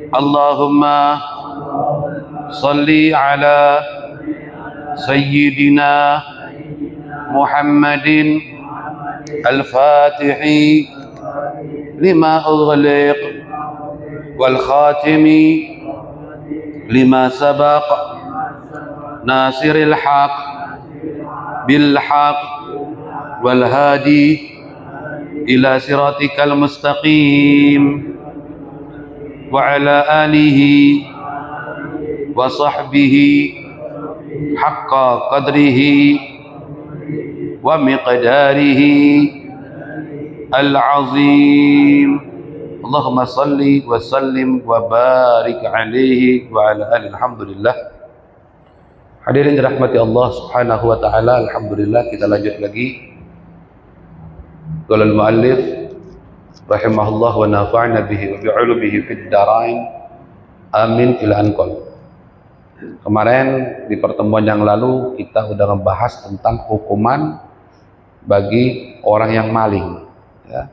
اللهم صل على سيدنا محمد الفاتح لما أغلق والخاتم لما سبق ناصر الحق بالحق والهادي إلى صراطك المستقيم وعلى آله وصحبه حق قدره ومقداره العظيم اللهم صل وسلم وبارك عليه وعلى آله. Alhamdulillah. Hadirin dirahmati Allah Subhanahu wa taala, alhamdulillah kita lanjut lagi. Qala al-muallif rahimahullah wa nafa'na bihi wa bi'ulumihi fid darain. Amin ila anqal. Kemarin di pertemuan yang lalu kita udah membahas tentang hukuman bagi orang yang maling, ya.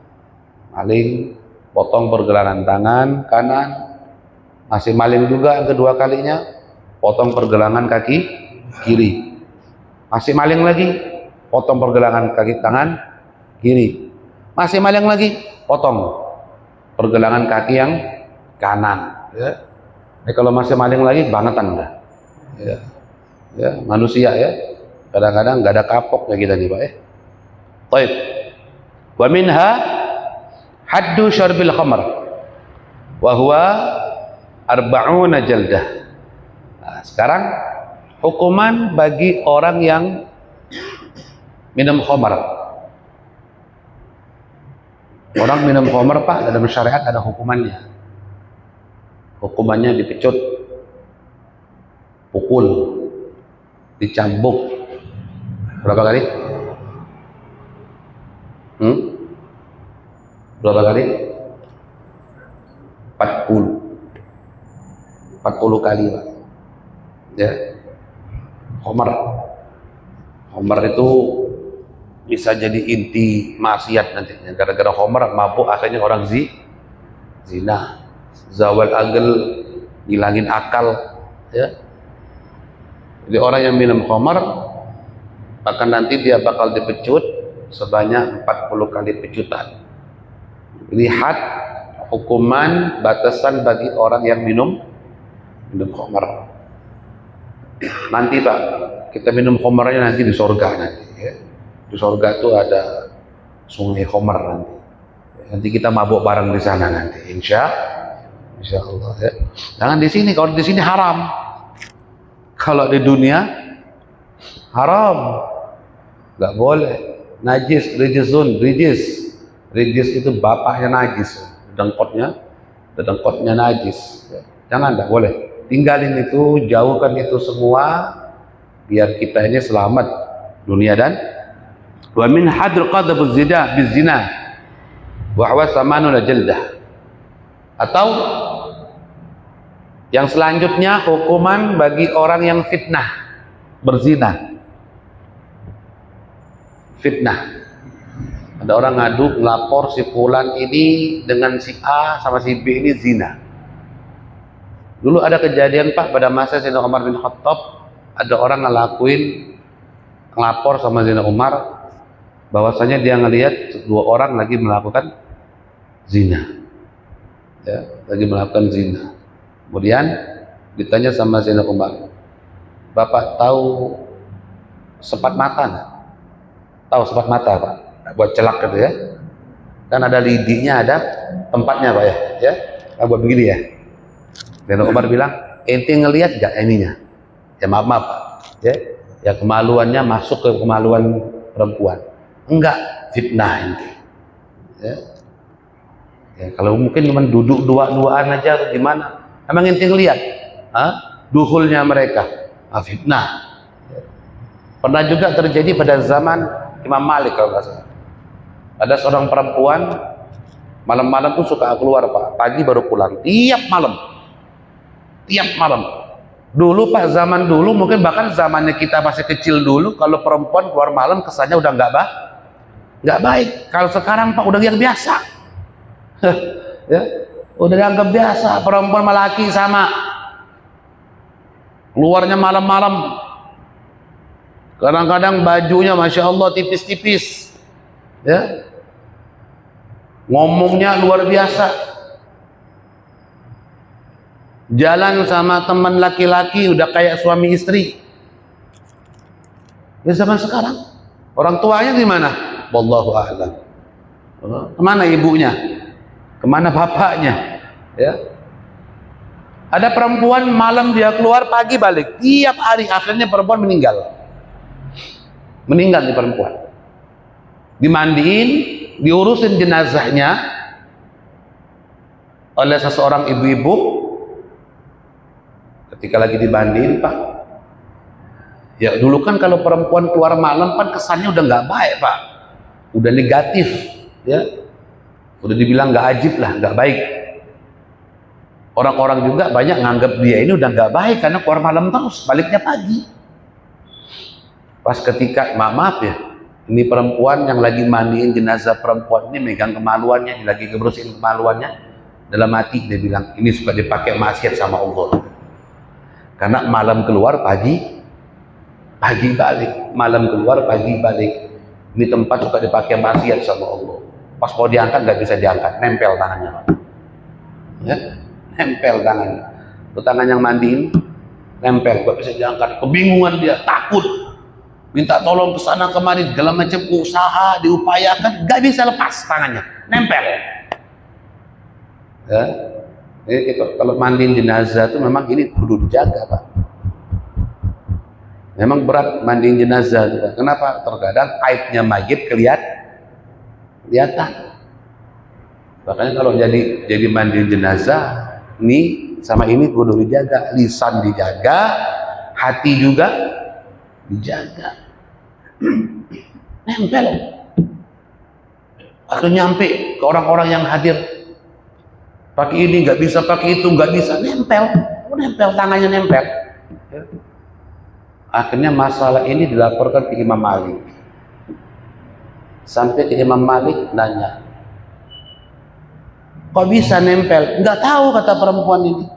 Maling, potong pergelangan tangan kanan, masih maling juga yang kedua kalinya, potong pergelangan kaki kiri, masih maling lagi, potong pergelangan kaki tangan kiri, masih maling lagi, potong pergelangan kaki yang kanan, ya. Kalau masih maling lagi bangetan dah, ya. Ya, manusia ya, kadang-kadang nggak ada kapoknya kita nih Pak ya. Baik, wa minha haddu syarbil khamr wa huwa arba'una jaldah. Nah, sekarang hukuman bagi orang yang minum khamr. Orang minum khamr Pak, dalam syariat ada hukumannya. Hukumannya dipecut, pukul, dicambuk. Berapa kali? Berapa kali? 40 kali Pak, ya. Homer itu bisa jadi inti maksiat nantinya. Gara-gara Homer mabuk akhirnya orang zina, zawal agel, ngilangin akal, ya. Jadi orang yang minum Homer bahkan nanti dia bakal dipecut sebanyak 40 kali pecutan. Lihat hukuman batasan bagi orang yang minum khamr. Nanti Pak, kita minum khamrnya nanti di surga nanti, ya. Di surga itu ada sungai khamr nanti. Nanti kita mabuk bareng di sana nanti, insya Allah ya. Jangan di sini, kalau di sini haram. Kalau di dunia haram, nggak boleh. Najis, rijis itu bapaknya najis, dengkotnya najis. Jangan, tidak boleh. Tinggalin itu, jauhkan itu semua, biar kita ini selamat dunia dan wa min hadr qadab bizina wa huwa samanuna jaldah. Atau yang selanjutnya hukuman bagi orang yang fitnah, berzina. Fitnah. Ada orang ngadu, lapor si fulan ini dengan si A sama si B ini zina. Dulu ada kejadian Pak pada masa Sayyidina Umar bin Khattab, ada orang ngelapor sama Sayyidina Umar bahwasanya dia ngelihat 2 orang lagi melakukan zina, ya, lagi melakukan zina. Kemudian ditanya sama Sayyidina Umar, Bapak tahu sepat mata nggak? Tahu sepat mata Pak? Buat celak gitu ya, kan ada lidinya, ada tempatnya Pak ya, buat begini ya. Dan Umar bilang, ente ngelihat gak ininya? Ya maaf Pak, ya kemaluannya masuk ke kemaluan perempuan. Enggak, fitnah ente. Ya, kalau mungkin cuma duduk dua-duaan aja atau gimana? Emang ente ngelihat? Duhulnya mereka, fitnah. Pernah juga terjadi pada zaman Imam Malik kalau nggak salah. Ada seorang perempuan malam-malam tuh suka keluar Pak, pagi baru pulang, tiap malam. Dulu Pak, zaman dulu, mungkin bahkan zamannya kita masih kecil dulu, kalau perempuan keluar malam kesannya udah nggak baik. Kalau sekarang Pak udah yang biasa. Ya, Udah dianggap biasa, perempuan sama laki sama. Keluarnya malam-malam. Kadang-kadang bajunya Masya Allah tipis-tipis. Ya. Ngomongnya luar biasa. Jalan sama teman laki-laki udah kayak suami istri. Di zaman sekarang. Orang tuanya di mana? Wallahu a'lam. Kemana ibunya? Kemana bapaknya? Ya. Ada perempuan malam dia keluar, pagi balik. Tiap hari akhirnya perempuan meninggal. Meninggal nih perempuan. Dimandiin, diurusin jenazahnya oleh seseorang ibu-ibu. Ketika lagi dimandiin, Pak. Ya dulu kan kalau perempuan keluar malam kan kesannya udah nggak baik, Pak. Udah negatif, ya. Udah dibilang nggak ajib lah, nggak baik. Orang-orang juga banyak nganggap dia ini udah nggak baik karena keluar malam terus, baliknya pagi. Pas ketika, maaf ya, ini perempuan yang lagi mandiin jenazah perempuan ini megang kemaluannya, lagi ngebersihin kemaluannya, dalam hati dia bilang ini suka dipakai maksiat sama Allah. Karena malam keluar pagi balik, malam keluar pagi balik. Ini tempat suka dipakai maksiat sama Allah. Pas mau diangkat nggak bisa diangkat, nempel tangannya. Ya, nempel tangannya. Tuh tangan yang mandiin, nempel, nggak bisa diangkat. Kebingungan dia, takut, minta tolong ke sana kemari, segala macam usaha diupayakan, nggak bisa lepas tangannya, nempel. Ya, jadi kalau mandiin jenazah itu memang ini kudu dijaga, Pak. Memang berat mandiin jenazah itu, Pak. Kenapa? Terkadang aibnya mayit kelihatan. Makanya kalau jadi mandiin jenazah, ini sama ini kudu dijaga, lisan dijaga, hati juga dijaga. Nempel. Akhirnya nyampe ke orang-orang yang hadir. Pakai ini nggak bisa, pakai itu nggak bisa, nempel, tangannya nempel. Akhirnya masalah ini dilaporkan ke Imam Malik. Sampai ke Imam Malik nanya, kok bisa nempel? Nggak tahu, kata perempuan ini.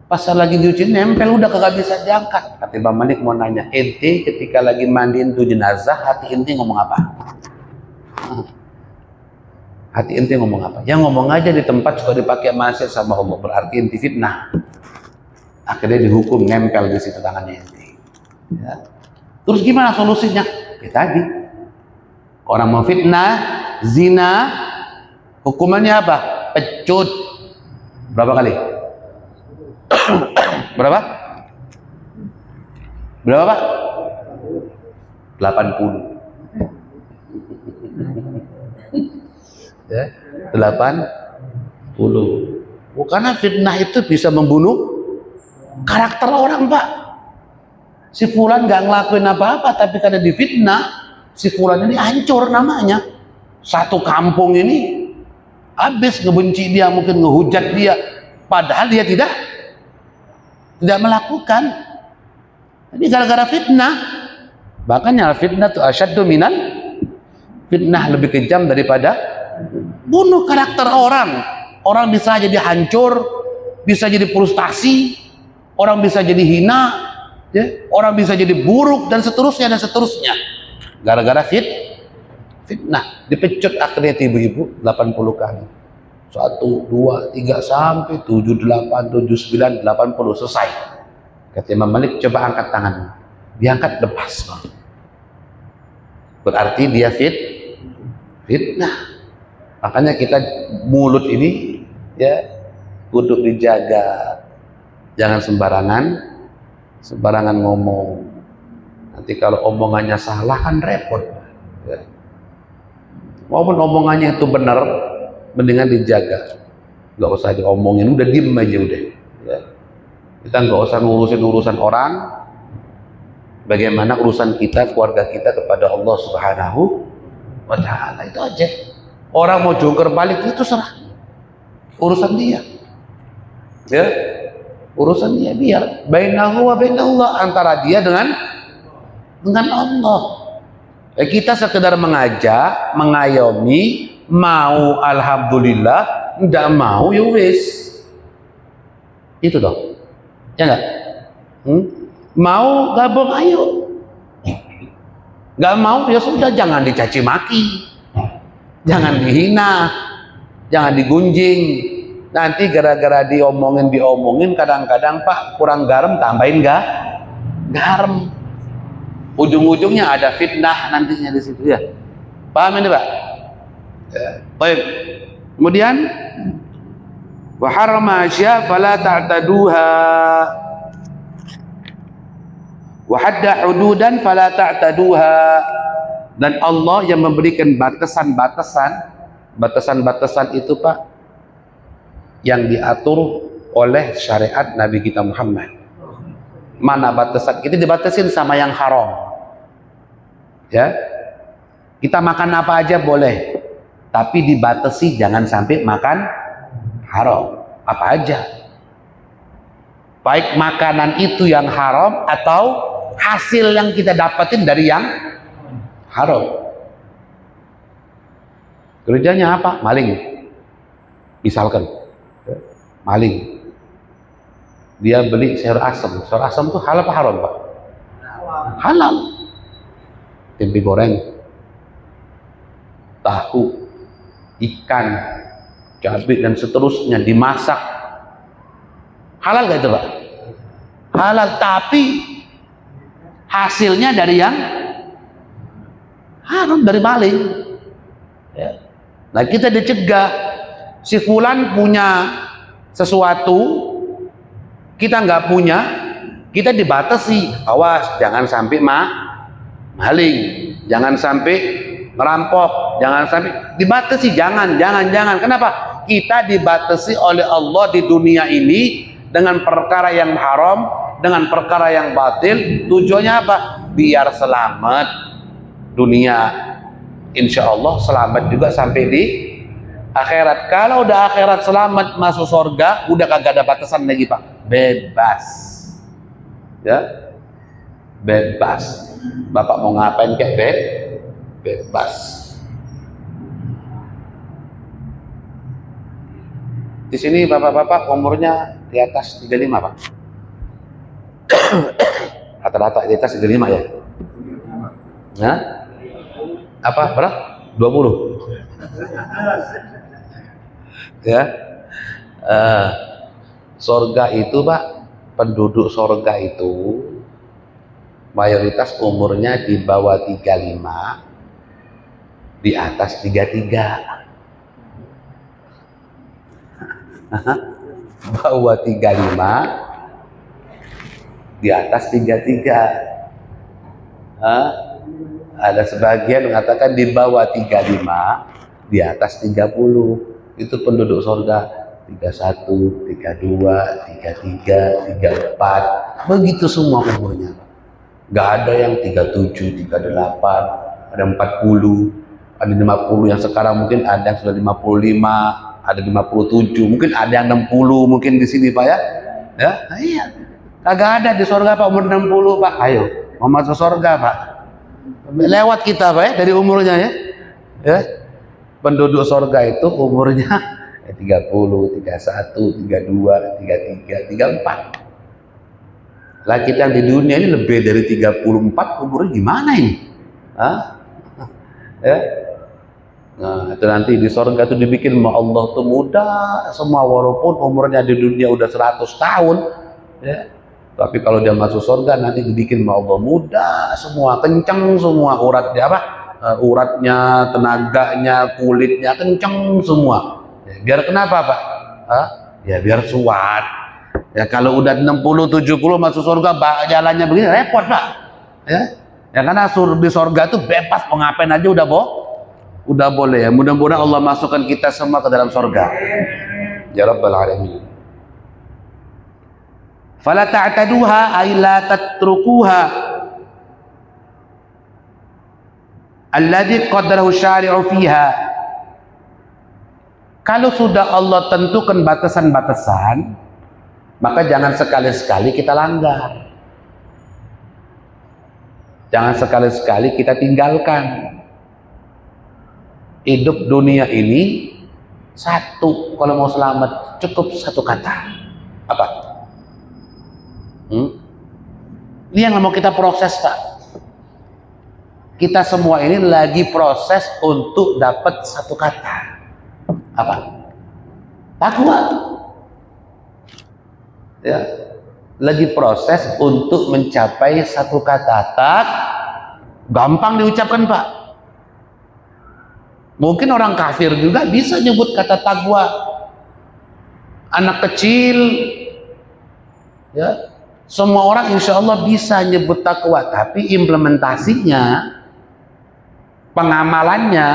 Pas lagi diuji nempel, udah kagak bisa diangkat. Kata Imam Malik mau nanya, ente ketika lagi mandiin tuh jenazah, hati ente ngomong apa? Hati ente ngomong apa? Ya ngomong aja di tempat suka dipakai maksiat sama Allah, berarti ente fitnah. Akhirnya dihukum nempel di situ tangannya ente. Ya. Terus gimana solusinya? Ya tadi, orang mau fitnah, zina, hukumannya apa? Pecut. Berapa kali? Berapa? Berapa, Pak? 80. Ya, 80. Karena fitnah itu bisa membunuh karakter orang, Pak. Si fulan nggak ngelakuin apa-apa, tapi karena difitnah, si fulan ini hancur namanya. Satu kampung ini habis ngebenci dia, mungkin ngehujat dia, padahal dia tidak melakukan. Jadi gara-gara fitnah. Makanya fitnah itu asyaddu minal, fitnah lebih kejam daripada bunuh karakter orang. Orang bisa jadi hancur, bisa jadi frustasi, orang bisa jadi hina, ya, orang bisa jadi buruk dan seterusnya. Gara-gara fitnah, dipecut akhirnya ibu-ibu 80 kali. 1, 2, 3 sampai 7, 8, 7, 9, 80 selesai. Kata Imam Malik, coba angkat tanganmu. Diangkat, lepas, Bang. Berarti dia fitnah. Makanya kita mulut ini ya kudu dijaga. Jangan sembarangan ngomong. Nanti kalau omongannya salah kan repot. Ya. Walaupun omongannya itu benar, mendingan dijaga. Nggak usah diomongin, udah diem aja udah. Ya. Kita nggak usah ngurusin urusan orang. Bagaimana urusan kita, keluarga kita kepada Allah Subhanahu wa Ta'ala, itu aja. Orang mau jungkir balik itu serah, urusan dia. Ya, urusan dia, biar bainahu wa bainallah, antara dia dengan Allah. Kita sekedar mengajak, mengayomi, mau alhamdulillah, nggak mau ya wis. Itu dong. Ya enggak? Mau gabung ayo. Nggak mau ya sudah, jangan dicaci maki. Jangan dihina. Jangan digunjing. Nanti gara-gara diomongin kadang-kadang Pak kurang garam, tambahin garam. Ujung-ujungnya ada fitnah nantinya di situ ya. Paham ini Pak? Ya. Baik. Kemudian wa harrama asya fala ta'taduha wa hadda hududan fala ta'taduha, dan Allah yang memberikan batasan-batasan itu Pak yang diatur oleh syariat Nabi kita Muhammad. Mana batasan? Kita dibatasin sama yang haram. Ya, kita makan apa aja boleh, tapi dibatasi jangan sampai makan haram. Apa aja, baik makanan itu yang haram atau hasil yang kita dapatin dari yang haram. Kerjanya apa? Maling. Misalkan maling, dia beli sayur asam. Sayur asam itu halal apa haram Pak? Halal. Tempe goreng, tahu, ikan, cabai dan seterusnya dimasak, halal gak itu Pak? Halal, tapi hasilnya dari yang haram, dari maling ya. Nah kita dicegah, si fulan punya sesuatu kita nggak punya, kita dibatasi, awas jangan sampai maling, jangan sampai merampok, jangan sampai dibatasi, jangan. Kenapa? Kita dibatasi oleh Allah di dunia ini dengan perkara yang haram, dengan perkara yang batil. Tujuannya apa? Biar selamat dunia, insya Allah selamat juga sampai di akhirat. Kalau udah akhirat selamat masuk surga, udah kagak ada batasan lagi Pak, bebas ya, bebas. Bapak mau ngapain kayak bebas. Di sini bapak-bapak umurnya di atas 35 Pak. Rata-rata di atas 35 ya. Nah, apa berapa? 20 ya. Sorga itu Pak, penduduk sorga itu mayoritas umurnya di bawah 35, di atas 33. Bawah 35, di atas 33. Ada sebagian mengatakan di bawah 35, di atas 30. Itu penduduk surga. 31, 32, 33, 34. Begitu semua umurnya. Gak ada yang 37, 38, ada 40, ada 50 yang sekarang mungkin ada yang sudah 55, ada 57, mungkin ada yang 60 mungkin di sini Pak ya. Ya, nah, iya. Kagak ada di surga Pak umur 60 Pak. Ayo, mau masuk surga Pak. Lewat kita Pak ya dari umurnya ya. Ya. Penduduk surga itu umurnya 30, 31, 32, 33, 34. Lah kita yang di dunia ini lebih dari 34 umurnya gimana ini? Ya. Nah, itu nanti di surga itu dibikin sama Allah tuh muda semua, walaupun umurnya di dunia udah 100 tahun ya. Tapi kalau dia masuk surga nanti dibikin sama Allah muda semua, kenceng semua uratnya apa? Uratnya, tenaganya, kulitnya kenceng semua. Ya, biar kenapa Pak? Ya biar kuat. Ya kalau udah 60 70 masuk surga jalannya begini repot Pak. Ya. Ya karena di surga tuh bebas mau ngapain aja udah boleh ya. Mudah-mudahan Allah masukkan kita semua ke dalam surga. Ya Rabbal Alamin. Fala ta'taduha ay la tatrukuha alladhi qaddarahu syari'u fiha. Kalau sudah Allah tentukan batasan-batasan, maka jangan sekali-sekali kita langgar. Jangan sekali-sekali kita tinggalkan. Hidup dunia ini Satu, kalau mau selamat cukup satu kata. Apa? Ini yang mau kita proses, Pak. Kita semua ini lagi proses untuk dapat satu kata. Apa? Takwa. Ya, lagi proses untuk mencapai satu kata. Gampang diucapkan, Pak. Mungkin orang kafir juga bisa nyebut kata takwa. Anak kecil, ya, semua orang insya Allah bisa nyebut takwa, tapi implementasinya, pengamalannya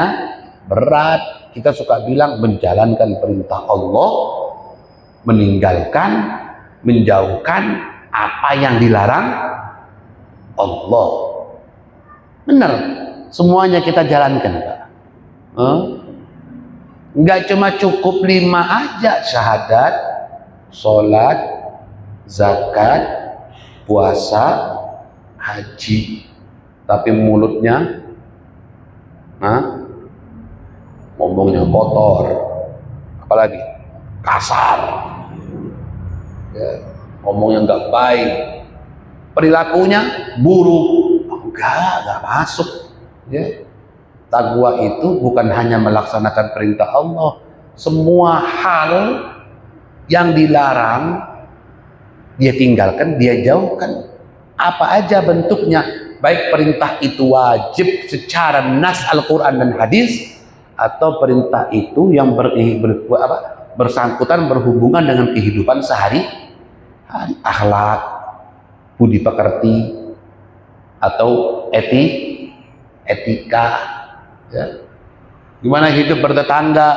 berat. Kita suka bilang menjalankan perintah Allah, meninggalkan, menjauhkan apa yang dilarang Allah. Benar, semuanya kita jalankan, Pak. Enggak cuma cukup 5 aja, syahadat, sholat, zakat, puasa, haji, tapi mulutnya ngomongnya kotor, apalagi kasar, ya, ngomongnya nggak baik, perilakunya buruk, enggak masuk, ya. Takwa itu bukan hanya melaksanakan perintah Allah, semua hal yang dilarang dia tinggalkan, dia jauhkan. Apa aja bentuknya, baik perintah itu wajib secara nas Al-Quran dan hadis, atau perintah itu yang bersangkutan berhubungan dengan kehidupan sehari-hari, akhlak, budi pekerti, atau etika. Ya. Gimana hidup bertetangga,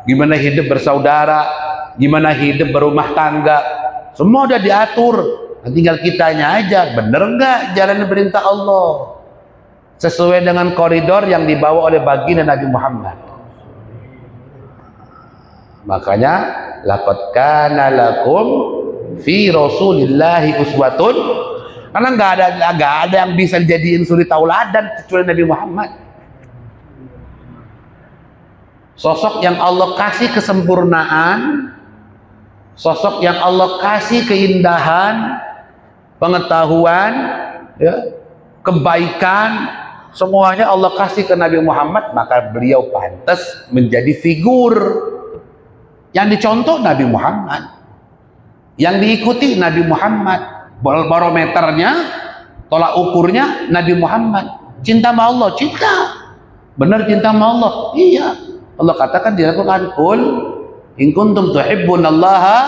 gimana hidup bersaudara, gimana hidup berumah tangga, semua udah diatur. Nah, tinggal kitanya aja, bener nggak jalan perintah Allah sesuai dengan koridor yang dibawa oleh baginda Nabi Muhammad. Makanya laqad kana lakum fi rasulillahi uswatun, karena nggak ada yang bisa dijadiin suri tauladan kecuali Nabi Muhammad. Sosok yang Allah kasih kesempurnaan, sosok yang Allah kasih keindahan, pengetahuan, ya, kebaikan, semuanya Allah kasih ke Nabi Muhammad, maka beliau pantas menjadi figur yang dicontoh Nabi Muhammad, yang diikuti Nabi Muhammad. Barometernya, tolak ukurnya Nabi Muhammad. Cinta sama Allah, cinta, benar cinta sama Allah, iya. Allah katakan di Al-Quran, "Qul in kuntum tuhibbunallaha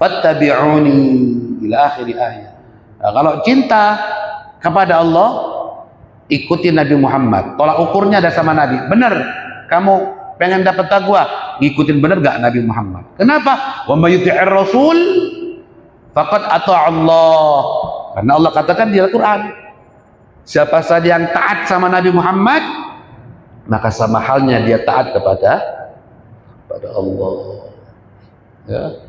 fattabi'uni," ila akhir ayat. Nah, kalau cinta kepada Allah, ikuti Nabi Muhammad. Tolak ukurnya ada sama Nabi. Benar, kamu pengen dapat takwa, ngikutin benar gak Nabi Muhammad? Kenapa? Wa may yuti'ir rasul faqad ata'a Allah. Karena Allah katakan di Al-Quran, siapa saja yang taat sama Nabi Muhammad, maka sama halnya dia taat kepada Allah. Ya.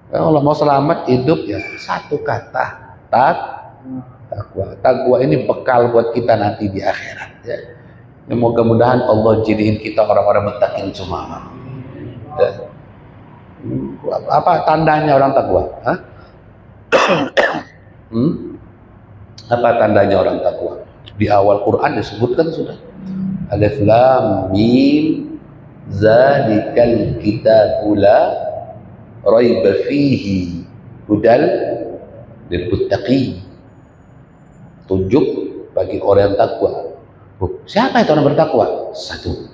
Kalau mau selamat hidup, ya satu kata, takwa. Takwa ini bekal buat kita nanti di akhirat. Ya. Mudah-mudahan Allah jadiin kita orang-orang muttaqin semua. Ya. Apa tandanya orang takwa? Apa tandanya orang takwa? Di awal Quran disebutkan sudah. Alif Lam Mim zalikal kitabu la raiba fihi hudal lil muttaqin. Tunjuk bagi orang yang takwa. Siapa itu orang bertakwa? Satu,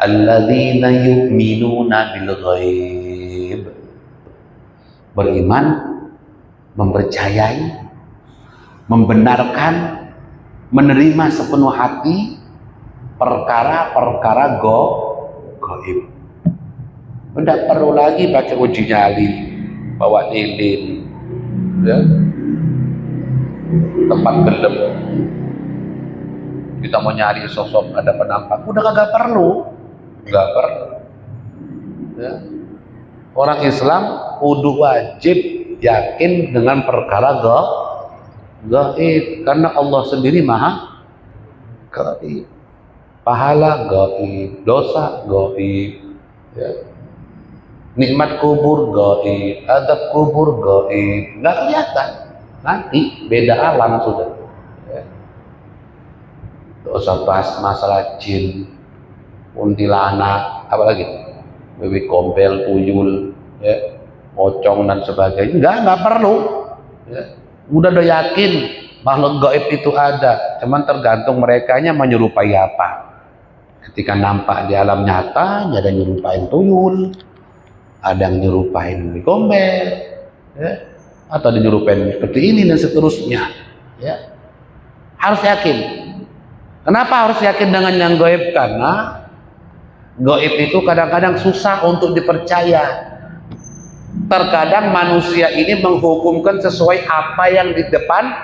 alladzina yu'minuna bil ghaib. Beriman, mempercayai, membenarkan, menerima sepenuh hati perkara-perkara gaib. Tidak perlu lagi baca uji nyali, bawa lilin, ya, tempat gelap. Kita mau nyari sosok ada penampak, udah kagak perlu, nggak perlu. Ya. Orang Islam kudu wajib yakin dengan perkara gaib, karena Allah sendiri maha gaib. pahala gaib, dosa gaib, ya. Nikmat kubur gaib, adab kubur gaib, nggak kelihatan. Nanti beda alam sudah. Ya. Nggak usah bahas masalah jin, kuntilanak, apalagi babi gombel, tuyul, ya, pocong dan sebagainya. Nggak perlu. Ya. Udah yakin makhluk gaib itu ada, cuman tergantung merekanya menyerupai apa. Ketika nampak di alam nyata, ada yang nyerupain tuyul, ada yang nyerupain gombel, ya, atau nyerupain seperti ini dan seterusnya. Ya. Harus yakin. Kenapa harus yakin dengan yang gaib? Karena gaib itu kadang-kadang susah untuk dipercaya. Terkadang manusia ini menghukumkan sesuai apa yang di depan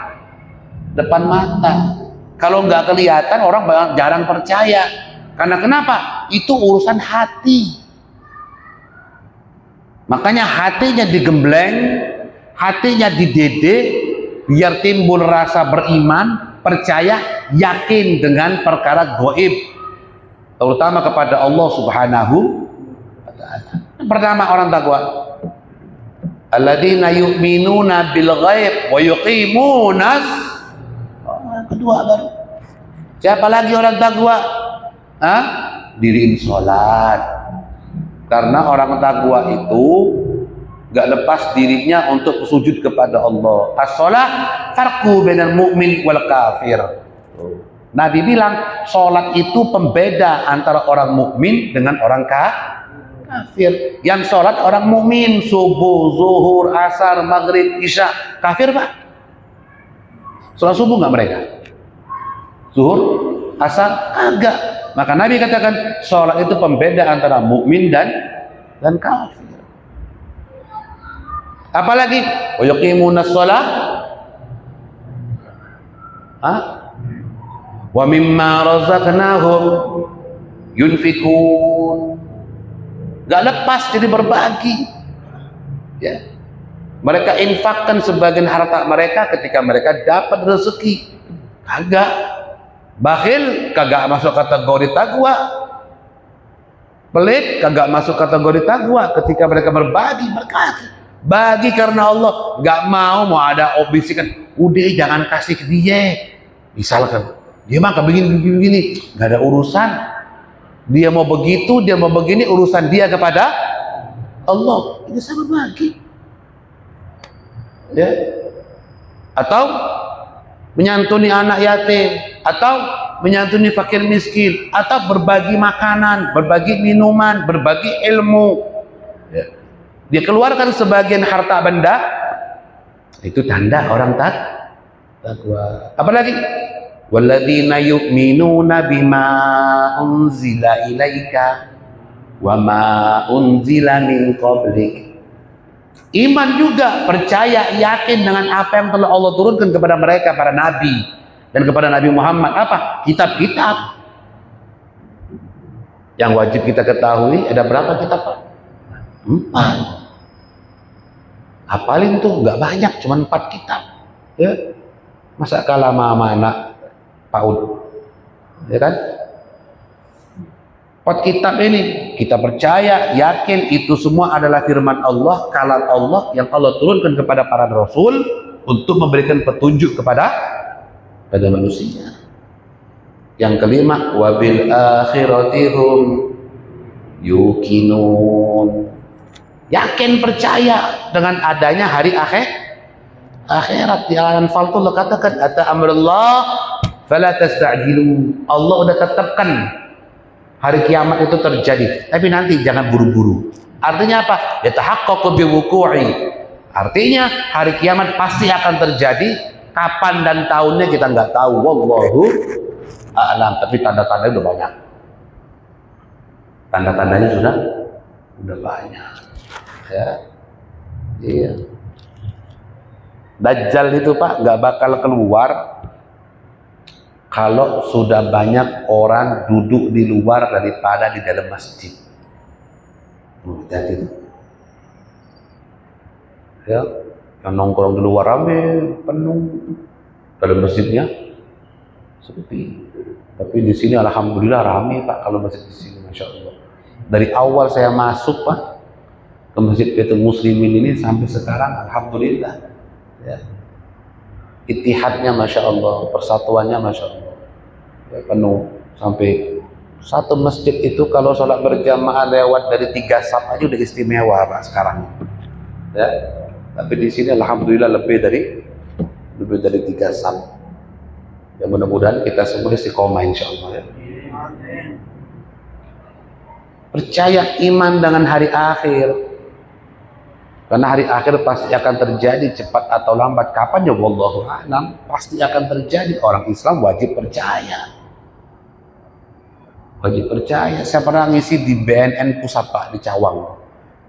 mata. Kalau nggak kelihatan, orang jarang percaya. Karena kenapa? Itu urusan hati. Makanya hatinya digembleng, hatinya dididik, biar timbul rasa beriman, percaya, yakin dengan perkara gaib, terutama kepada Allah Subhanahu wa Ta'ala. Pertama, orang takwa, alladzina yu'minuna bil ghaib wa yuqimunas. Kedua baru. Siapa lagi orang takwa? Diriin sholat. Karena orang takwa itu gak lepas dirinya untuk sujud kepada Allah. As-sholat farqu bainal mu'min wal kafir. Nabi bilang sholat itu pembeda antara orang mukmin dengan orang kafir. Yang sholat orang mukmin, subuh, zuhur, asar, maghrib, isya. Kafir pak? Sholat subuh nggak mereka? Zuhur, asar, agak. Maka Nabi katakan sholat itu pembeda antara mukmin dan kafir. Apalagi wa yuqimunas shalah wa mimma razaqnahum yunfikun. Gak lepas jadi berbagi, ya. Mereka infakkan sebagian harta mereka ketika mereka dapat rezeki. Kagak bakhil, kagak masuk kategori takwa. Pelit, kagak masuk kategori takwa. Ketika mereka berbagi, bagi karena Allah. Gak mau ada bisikan, udah jangan kasih ke dia. Misalkan dia mah begini, gak ada urusan. Dia mau begitu, dia mau begini, urusan dia kepada Allah. Ini sama bagi, ya. Atau menyantuni anak yatim, atau menyantuni fakir miskin, atau berbagi makanan, berbagi minuman, berbagi ilmu, ya. Dia keluarkan sebagian harta benda, itu tanda orang takwa. Apalagi walladzina yu'minuna bima unzila ilaika wa ma unzila min qablik. Iman juga, percaya, yakin dengan apa yang telah Allah turunkan kepada mereka, para nabi dan kepada Nabi Muhammad. Apa? Kitab-kitab yang wajib kita ketahui. Ada berapa kitab pak? 4. Hafalin tuh nggak banyak, cuma 4 kitab, ya. Masa kalah sama anak PAUD, ya kan? 4 kitab ini kita percaya, yakin itu semua adalah firman Allah, kalam Allah yang Allah turunkan kepada para rasul untuk memberikan petunjuk kepada manusia. Yang kelima, wabil akhiratihum yuqinun. Yakin, percaya dengan adanya hari akhirat. Di Al-Anfal itu Allah katakan, ata amrullah fala tasta'jilu. Allah udah tetapkan hari kiamat itu terjadi, tapi nanti jangan buru-buru. Artinya apa? Yatahaqqaqu biwuqu'i. Artinya hari kiamat pasti akan terjadi. Kapan dan tahunnya kita nggak tahu. Wallahu a'lam. Tapi tanda-tandanya udah banyak. Tanda-tandanya sudah banyak. Ya, iya. Dajjal itu pak nggak bakal keluar kalau sudah banyak orang duduk di luar daripada di dalam masjid. Jadi, ya, yang nongkrong di luar rame penuh, dalam masjidnya sepi. Tapi di sini alhamdulillah ramai Pak kalau masjid di sini, masya Allah. Dari awal saya masuk Pak ke Masjid Baitul Muslimin ini sampai sekarang alhamdulillah. Ya. Ittihadnya masya Allah, persatuannya masya Allah. Ya, penuh sampai satu masjid itu kalau sholat berjamaah lewat dari 3 saf aja udah istimewa Pak sekarang. Ya. Tapi di sini alhamdulillah lebih dari 3 saf. Ya mudah-mudahan kita semua istiqomah insyaallah ya. Percaya iman dengan hari akhir. Karena hari akhir pasti akan terjadi cepat atau lambat. Kapan ya wallahu a'lam, pasti akan terjadi. Orang Islam wajib percaya. Wajib percaya. Saya pernah ngisi di BNN pusat Pak di Cawang.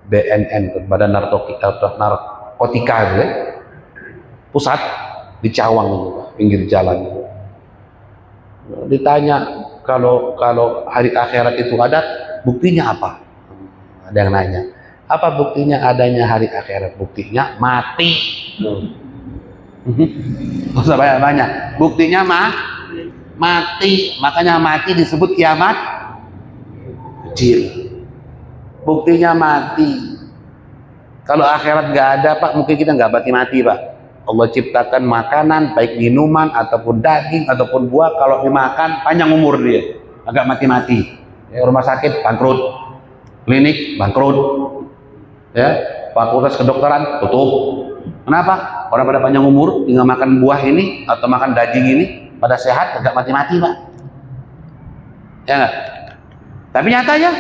BNN Badan Narkotika ya. Pusat di Cawang itu, pinggir jalan. Ditanya kalau hari akhirat itu ada, buktinya apa? Ada yang nanya, apa buktinya adanya hari akhirat? Buktinya mati. Gak usah banyak. Buktinya mati. Makanya mati disebut kiamat kecil. Buktinya mati. Kalau akhirat nggak ada Pak, mungkin kita nggak mati Pak. Allah ciptakan makanan, baik minuman ataupun daging ataupun buah, kalau dimakan panjang umur dia, agak mati-mati. Ya, rumah sakit bangkrut, klinik bangkrut, ya, fakultas kedokteran tutup. Kenapa? Orang pada panjang umur, tinggal makan buah ini atau makan daging ini, pada sehat, agak mati-mati Pak. Ya nggak? Tapi nyatanya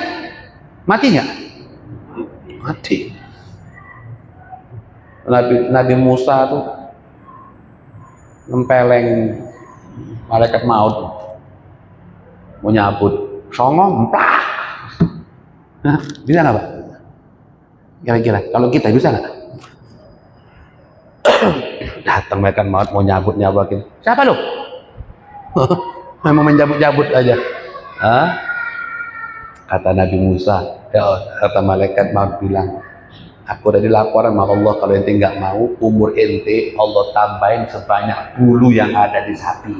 mati nggak? Mati. Nabi Musa tuh nempeleng malaikat maut mau nyabut, songong, emplak. Bisa nggak Pak? Kira-kira kalau kita bisa nggak? Datang malaikat maut mau nyabutin. Siapa lu? Mau menjabut-jabut aja. Hah? Kata Nabi Musa, kata malaikat maut bilang, aku udah dilaporan sama Allah kalau ente nggak mau, umur ente Allah tambahin sebanyak bulu yang ada di sapi.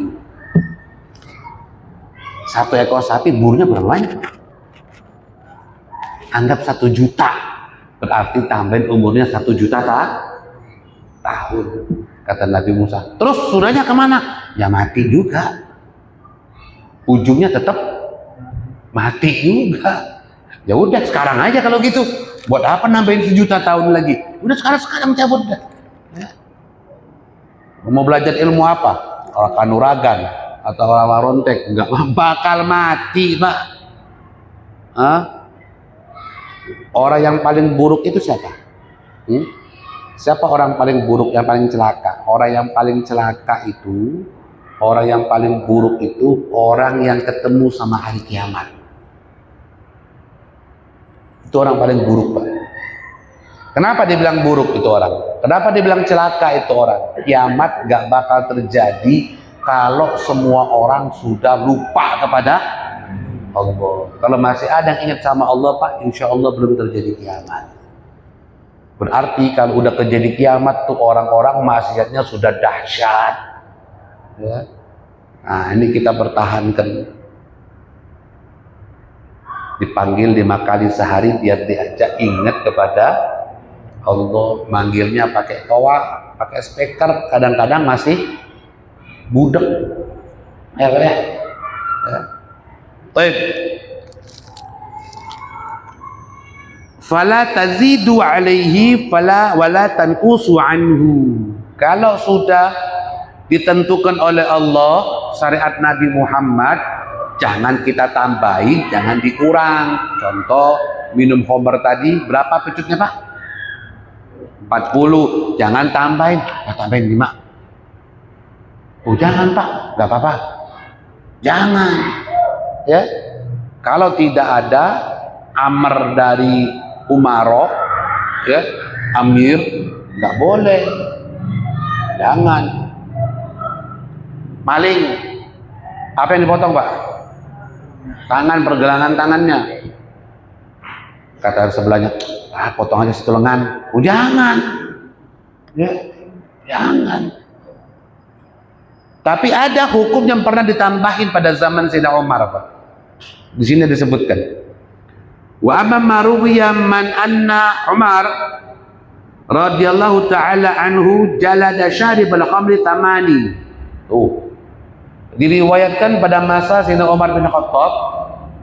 Satu ekor sapi bulunya berapa banyak? Anggap 1 juta, berarti tambahin umurnya 1 juta tahun. Kata Nabi Musa. Terus sudahnya kemana? Ya mati juga. Ujungnya tetap mati juga. Ya udah sekarang aja kalau gitu. Buat apa nambahin 1 juta tahun lagi? Udah sekarang cabut dah. Ya. Mau belajar ilmu apa? Orang kanuragan atau orang warontek? Enggak bakal mati Pak. Hah? Orang yang paling buruk itu siapa? Siapa orang paling buruk, yang paling celaka? Orang yang paling celaka itu, orang yang paling buruk itu orang yang ketemu sama hari kiamat. Itu orang paling buruk Pak. Kenapa dibilang buruk itu orang? Kenapa dibilang celaka itu orang? Kiamat gak bakal terjadi kalau semua orang sudah lupa kepada Allah. Kalau masih ada yang ingat sama Allah Pak, insya Allah belum terjadi kiamat. Berarti kalau udah terjadi kiamat tuh orang-orang maksiatnya sudah dahsyat. Ya. Nah ini kita pertahankan. Dipanggil 5 kali sehari biar diajak ingat kepada Allah. Manggilnya pakai toa, pakai speaker, kadang-kadang masih budek. Ya. Baik. Fala tazidu alaihi wala tanqusu anhu. Kalau sudah ditentukan oleh Allah syariat Nabi Muhammad, jangan kita tambahin, jangan dikurang. Contoh minum khamr tadi berapa pecutnya Pak? 40. Jangan tambahin, tambahin 5. Oh jangan Pak, nggak apa-apa. Jangan. Ya. Kalau tidak ada amr dari Umaro, ya, Amir, nggak boleh. Jangan. Maling. Apa yang dipotong Pak? Tangan, pergelangan tangannya. Kata sebelahnya, potong aja situ lengan. Oh jangan. Ya, jangan. Tapi ada hukum yang pernah ditambahin pada zaman Sayyidina Umar, Pak. Di sini disebutkan. Wa amma maruwiya man anna Umar radhiyallahu taala anhu jalada syaribal khamri thamani. Diriwayatkan pada masa Sayyidina Umar bin Khattab,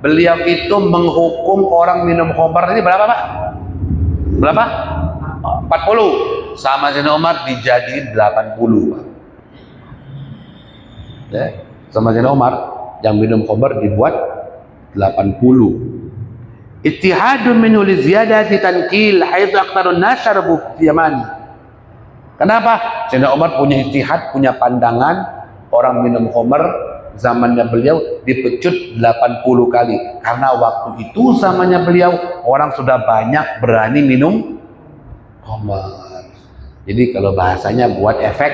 beliau itu menghukum orang minum khamr ini berapa, Pak? Berapa? 40. Sama Sayyidina Umar dijadiin 80, Pak. Ya, sama Sayyidina Umar yang minum khamr dibuat 80. Ittihadun minhu li ziyadati tankil haitsu aktsarun nas syarabu fi yamani. Kenapa? Sayyidina Umar punya ijtihad, punya pandangan orang minum khamr zamannya beliau dipecut 80 kali karena waktu itu zamannya beliau orang sudah banyak berani minum khamr. Jadi kalau bahasanya buat efek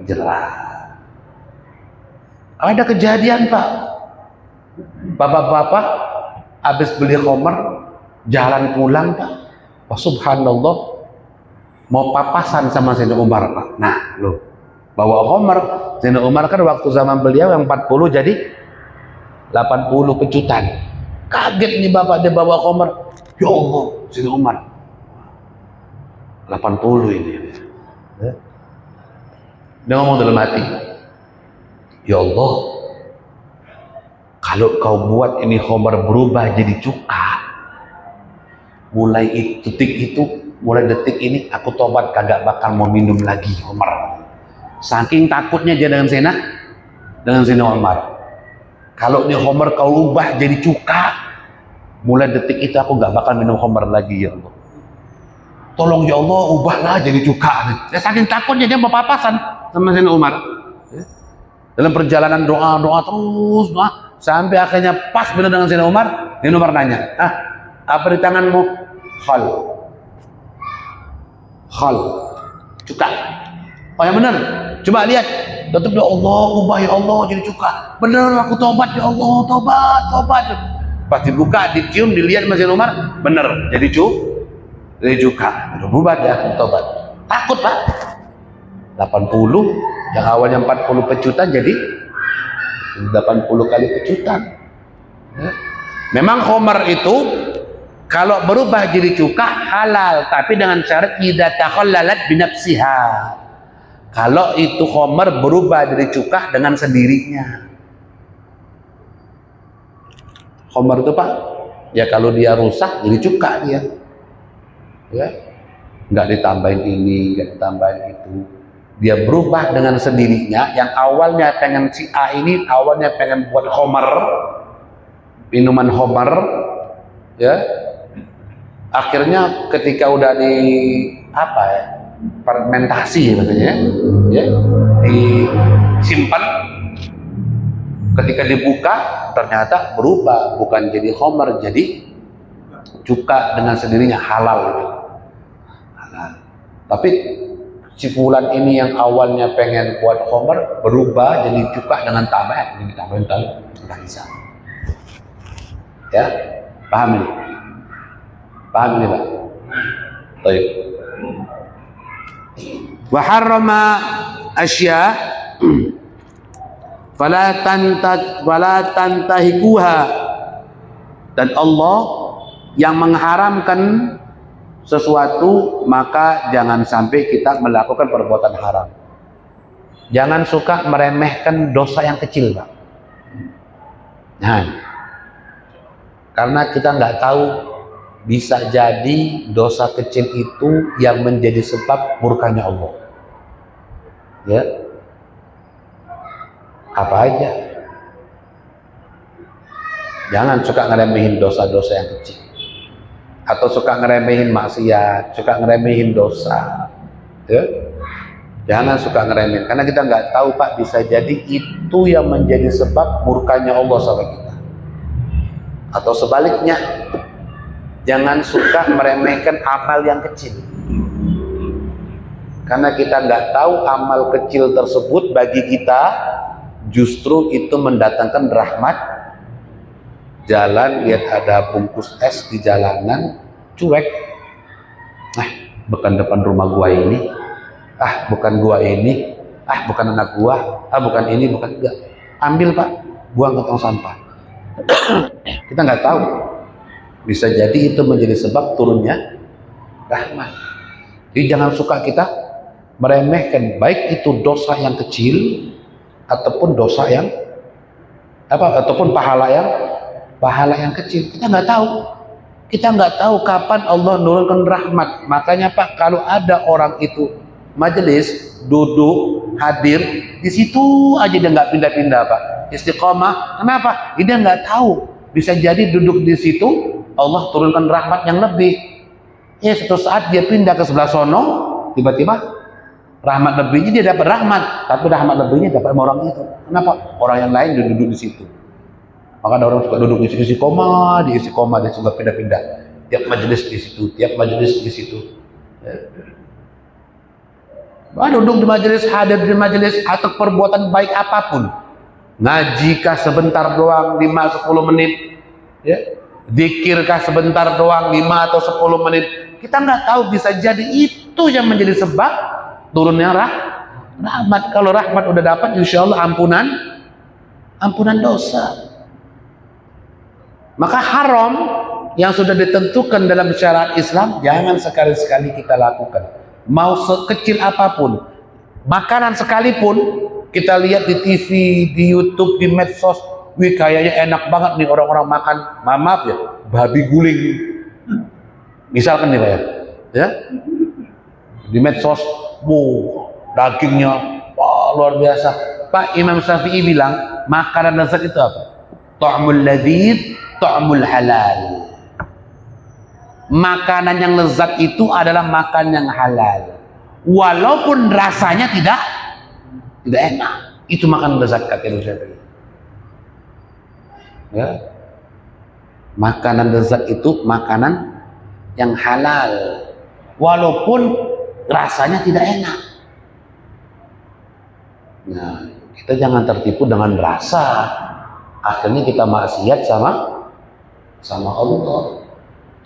jerah. Ada kejadian, Pak. Bapak-bapak habis beli khamr jalan pulang, Pak. Wah, subhanallah, mau papasan sama Sayyidina Umar, Pak. Nah, loh, bawa khamr. Sayyidina Umar kan waktu zaman beliau yang 40 jadi 80 pecutan. Kaget nih bapak dia bawa khamr. Ya Allah, Sayyidina Umar 80 ini. Dia ngomong dalam hati, ya Allah, kalau kau buat ini khamr berubah jadi cuka, mulai detik ini aku tobat, kagak bakal mau minum lagi khamr. Saking takutnya dia dengan Sayyidina Umar. Kalau ini khamr kau ubah jadi cuka, mulai detik itu aku gak bakal minum khamr lagi, ya Allah. Tolong ya Allah, ubahlah jadi cuka. Dia saking takutnya dia mau papasan sama Sayyidina Umar. Dalam perjalanan doa terus, sampai akhirnya pas benar dengan Sayyidina Umar. Sayyidina Umar nanya, apa di tanganmu? Khal, cuka. Oh yang benar, coba lihat. Tetap ya Allah, ubah ya Allah jadi cuka. Benar, aku tobat ya Allah, tobat. Pas dibuka, dicium, dilihat Sayyidina Umar, benar, jadi cuka. Berubah ya, tobat. Takut, Pak. 80 yang awalnya 40 pecutan jadi 80 kali pecutan. Memang khamr itu kalau berubah jadi cuka halal, tapi dengan syarat idza takhallalat binafsiha. Kalau itu khamr berubah jadi cuka dengan sendirinya. Khamr itu, Pak, ya kalau dia rusak jadi cuka dia. Ya. Enggak ditambahin ini, enggak ditambahin itu. Dia berubah dengan sendirinya. Yang awalnya pengen si A ini awalnya pengen buat khamr, minuman khamr, ya, akhirnya ketika udah di fermentasi katanya, ya, disimpan, ketika dibuka ternyata berubah, bukan jadi khamr, jadi cuka dengan sendirinya, halal itu. Halal. Tapi si fulan ini yang awalnya pengen buat khamr berubah jadi cuka dengan tambahan, ini tambahin nggak bisa. Ya, paham ini? Paham ini, Pak? Baik. Wa harrama asya fala tantahikuha, dan Allah yang mengharamkan sesuatu, maka jangan sampai kita melakukan perbuatan haram. Jangan suka meremehkan dosa yang kecil, Pak. Nah, karena kita nggak tahu, bisa jadi dosa kecil itu yang menjadi sebab murkanya Allah. Ya, apa aja. Jangan suka ngeremehin dosa-dosa yang kecil, atau suka ngeremehin maksiat, suka ngeremehin dosa, ya. Jangan suka ngeremehin, karena kita nggak tahu, Pak, bisa jadi itu yang menjadi sebab murkanya Allah sama kita. Atau sebaliknya, jangan suka meremehkan amal yang kecil, karena kita nggak tahu amal kecil tersebut bagi kita justru itu mendatangkan rahmat. Jalan, lihat ada bungkus es di jalanan, cuek, bukan depan rumah gua ini, bukan gua ini, bukan anak gua, bukan ini, bukan enggak. Ambil Pak, buang ke tong sampah. Kita nggak tahu. Bisa jadi itu menjadi sebab turunnya rahmat. Jadi jangan suka kita meremehkan baik itu dosa yang kecil ataupun dosa yang ataupun pahala yang kecil. Kita nggak tahu kapan Allah nurunkan rahmat. Makanya Pak, kalau ada orang itu majelis duduk hadir di situ aja, dia nggak pindah-pindah Pak, istiqomah. Kenapa? Dia nggak tahu, bisa jadi duduk di situ Allah turunkan rahmat yang lebih. Suatu saat dia pindah ke sebelah sono, tiba-tiba rahmat lebihnya dia dapat rahmat, tapi rahmat lebihnya dapat orang itu. Kenapa? Orang yang lain duduk di situ. Maka ada orang suka duduk di istiqomah, dia suka pindah-pindah. Tiap majelis di situ, duduk di majelis, hadir di majelis, atau perbuatan baik apapun. Ngajikah sebentar doang 5-10 menit, Zikirkah sebentar doang 5 atau 10 menit. Kita nggak tahu, bisa jadi itu yang menjadi sebab turunnya rahmat. Kalau rahmat udah dapat, insya Allah ampunan dosa. Maka haram yang sudah ditentukan dalam syariat Islam jangan sekali-sekali kita lakukan. Mau sekecil apapun, makanan sekalipun, kita lihat di TV, di YouTube, di medsos, wih kayaknya enak banget nih orang-orang makan, maaf ya, babi guling misalkan nih Pak ya, di medsos, dagingnya luar biasa. Pak, Imam Syafi'i bilang makanan lezat itu apa? Ta'mul ladzid, ta'mul halal. Makanan yang lezat itu adalah makan yang halal, walaupun rasanya tidak enak. Itu makanan lezat kata Imam Syafi'i. Makanan lezat itu makanan yang halal, walaupun rasanya tidak enak. Nah, kita jangan tertipu dengan rasa, akhirnya kita maksiat sama Allah.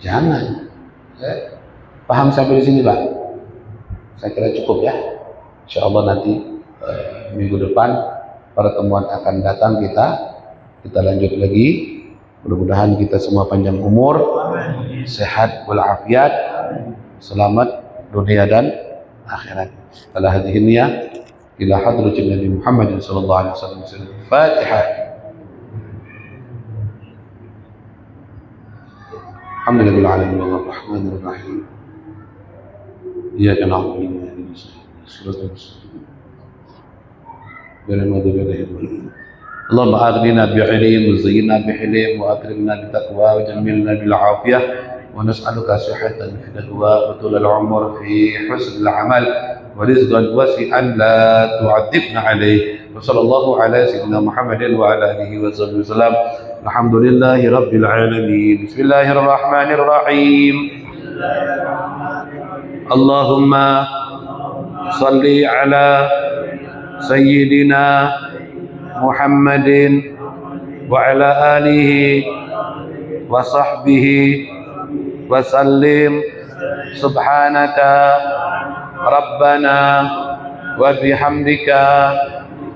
Jangan. Paham sampai di sini Pak? Saya kira cukup ya. Insya Allah nanti minggu depan pertemuan akan datang, kita lanjut lagi. Mudah-mudahan kita semua panjang umur, sehat walafiat, selamat dunia dan akhirat. Ala hadhihi niyah ila hadratin Nabi Muhammad sallallahu alaihi wasallam. Fatihah. Alhamdulillahil alamin arrahmanir rahim. Iyyaka na'budu wa iyyaka nasta'in. Shiratal mustaqim. Ghairil maghdubi 'alaihim. اللهم أغننا بعلم وزينا بحلم وأكرمنا بتقوى وجملنا بالعافية ونسألك صحة في الأدواء وطول العمر في حسن العمل ورزقا واسعا لا تعذبنا عليه وصلى الله على سيدنا محمد وعلى آله وصحبه وسلم. الحمد لله رب العالمين. بسم الله الرحمن الرحيم. اللهم صل على سيدنا محمد وعلى آله وصحبه وسلم. سبحانك ربنا وبحمدك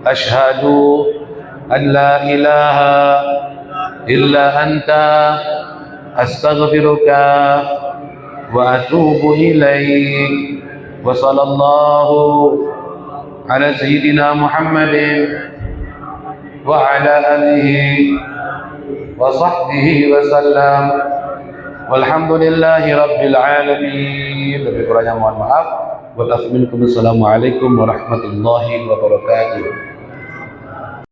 أشهد أن لا إله إلا أنت أستغفرك وأتوب إليك. وصلى الله على سيدنا محمد وعلى آله وصحبه وسلم. Walhamdulillahi Rabbil Alamin. Lebih kurangnya mohon maaf. Wassalamualaikum warahmatullahi wabarakatuh.